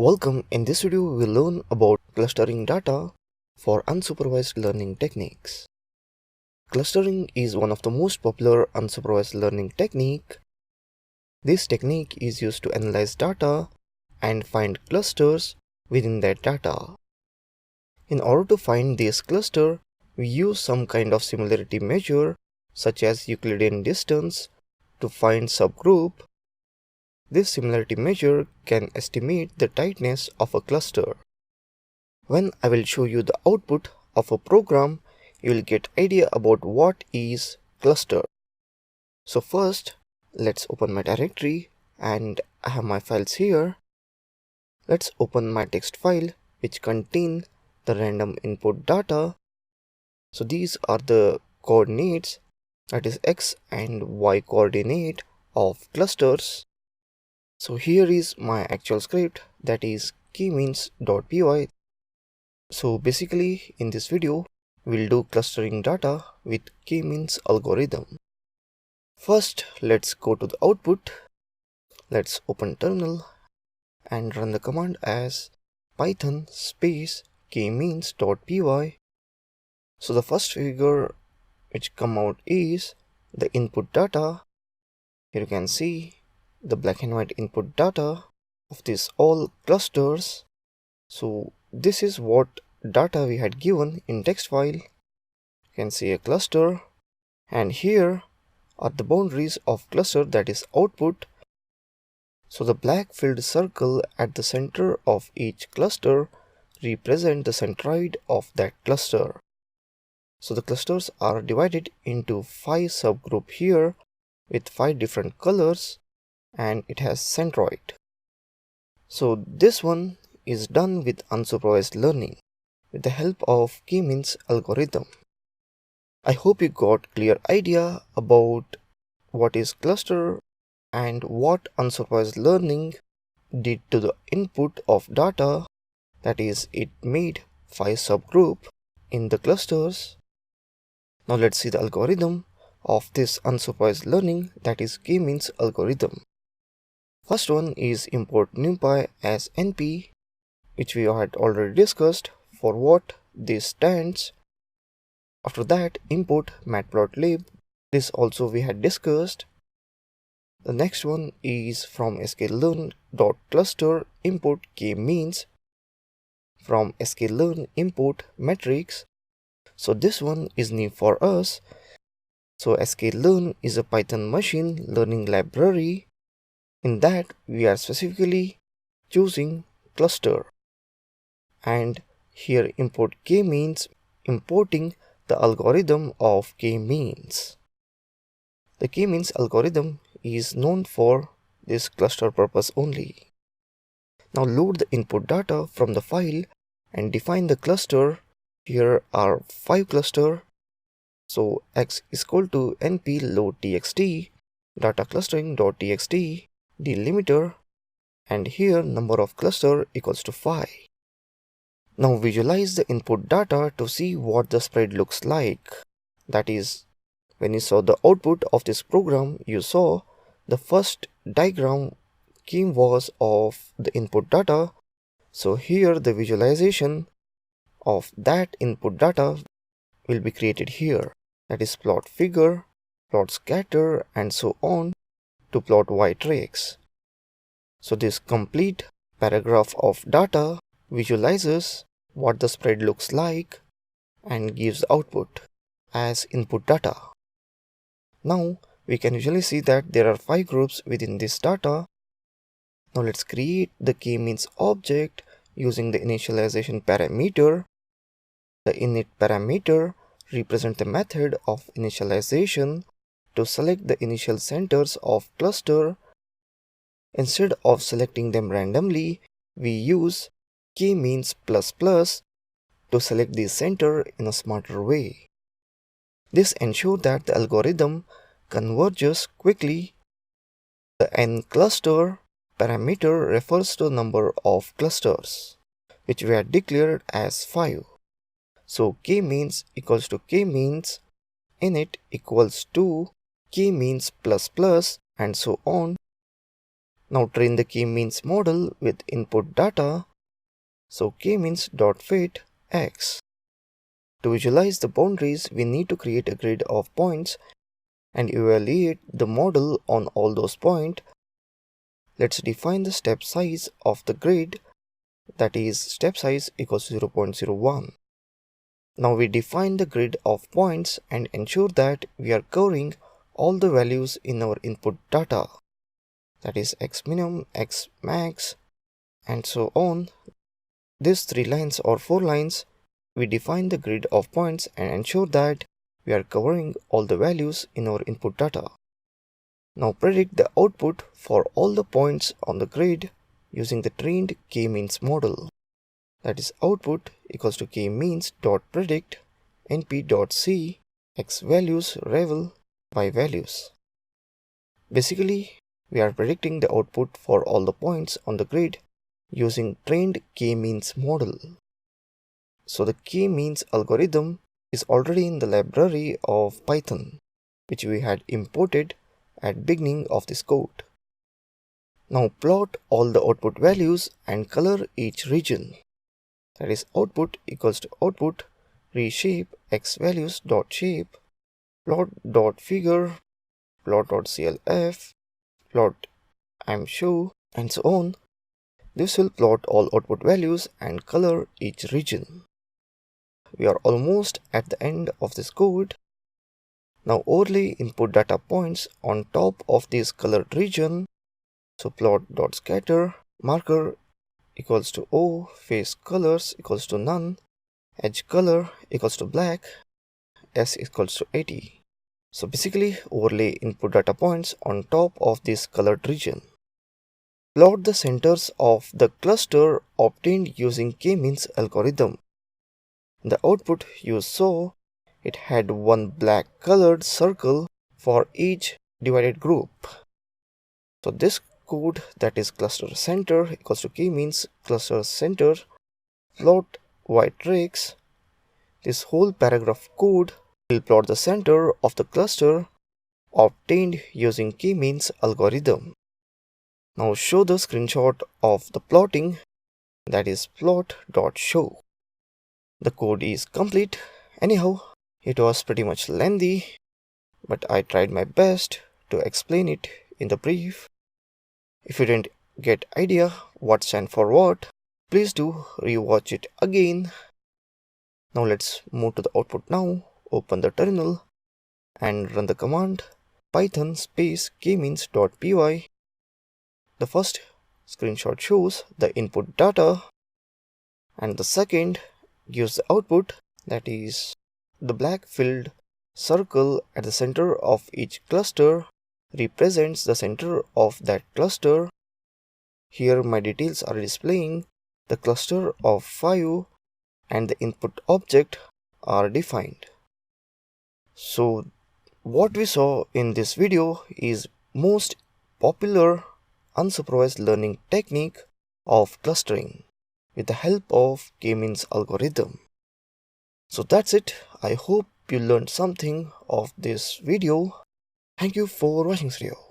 Welcome. In this video, we will learn about clustering data for unsupervised learning techniques. Clustering is one of the most popular unsupervised learning technique. This technique is used to analyze data and find clusters within that data. In order to find this cluster, we use some kind of similarity measure such as Euclidean distance to find subgroup. This similarity measure can estimate the tightness of a cluster. When I will show you the output of a program, you will get idea about what is cluster. So first, let's open my directory and I have my files here. Let's open my text file which contain the random input data. So these are the coordinates, that is x and y coordinate of clusters. So here is my actual script, that is kmeans.py. So basically in this video, we'll do clustering data with k-means algorithm. First, let's go to the output. Let's open terminal and run the command as python space k-means.py. So the first figure which come out is the input data. Here you can see the black and white input data of these all clusters. So this is what data we had given in text file. You can see a cluster, and here are the boundaries of cluster, that is output. So the black filled circle at the center of each cluster represent the centroid of that cluster. So the clusters are divided into 5 subgroup here with 5 different colors, and it has centroid. So this one is done with unsupervised learning with the help of k-means algorithm. I hope you got clear idea about what is cluster and what unsupervised learning did to the input of data, that is, it made 5 subgroup in the clusters. Now let's see the algorithm of this unsupervised learning, that is k-means algorithm. First one is import numpy as np, which we had already discussed for what this stands. After that, import matplotlib, this also we had discussed. The next one is from sklearn.cluster import k-means. From sklearn import metrics. So this one is new for us. So sklearn is a Python machine learning library. In that we are specifically choosing cluster, and here import k-means, importing the algorithm of k-means. The k-means algorithm is known for this cluster purpose only. Now load the input data from the file and define the cluster. Here are 5 cluster. So x is equal to np load txt data clustering.txt delimiter, and here number of cluster equals to 5. Now visualize the input data to see what the spread looks like. That is, when you saw the output of this program, you saw the first diagram scheme was of the input data. So here the visualization of that input data will be created here. That is plot figure, plot scatter, and so on to plot y tracks. So this complete paragraph of data visualizes what the spread looks like and gives output as input data. Now we can usually see that there are 5 groups within this data. Now let's create the k-means object using the initialization parameter. The init parameter represents the method of initialization to select the initial centers of cluster. Instead of selecting them randomly, we use k-means ++ to select the center in a smarter way. This ensures that the algorithm converges quickly. The n-cluster parameter refers to the number of clusters, which we had declared as 5. So k-means equals to k-means, init equals to k-means ++ and so on. Now train the k-means model with input data. So k-means.fit x. To visualize the boundaries, we need to create a grid of points and evaluate the model on all those points. Let's define the step size of the grid, that is step size equals 0.01. Now we define the grid of points and ensure that we are covering all the values in our input data, that is x minimum, x max, and so on. These 3 lines or 4 lines, we define the grid of points and ensure that we are covering all the values in our input data. Now predict the output for all the points on the grid using the trained k-means model. That is output equals to k-means.predict np.c x values revel y values. Basically, we are predicting the output for all the points on the grid using trained k-means model. So the k-means algorithm is already in the library of Python, which we had imported at beginning of this code. Now plot all the output values and color each region. That is output equals to output reshape x values dot shape plot dot figure plot dot clf plot show and so on. This will plot all output values and color each region. We are almost at the end of this code. Now overlay input data points on top of this colored region. So plot.scatter marker equals to O, face colors equals to none, edge color equals to black, S equals to 80. So basically overlay input data points on top of this colored region. Plot the centers of the cluster obtained using k-means algorithm. The output you saw, it had one black colored circle for each divided group. So this code, that is cluster center equals to k-means cluster center plot white tricks. This whole paragraph code will plot the center of the cluster obtained using k-means algorithm. Now show the screenshot of the plotting, that is plot.show. The code is complete. Anyhow, it was pretty much lengthy, but I tried my best to explain it in the brief. If you didn't get idea what stand for what, please do rewatch it again. Now let's move to the output now. Open the terminal and run the command python space k-means.py. The first screenshot shows the input data and the second gives the output, that is the black filled circle at the center of each cluster represents the center of that cluster. Here my details are displaying the cluster of 5 and the input object are defined. So what we saw in this video is most popular unsupervised learning technique of clustering with the help of k-means algorithm. So that's it. I hope you learned something of this video. Thank you for watching this video.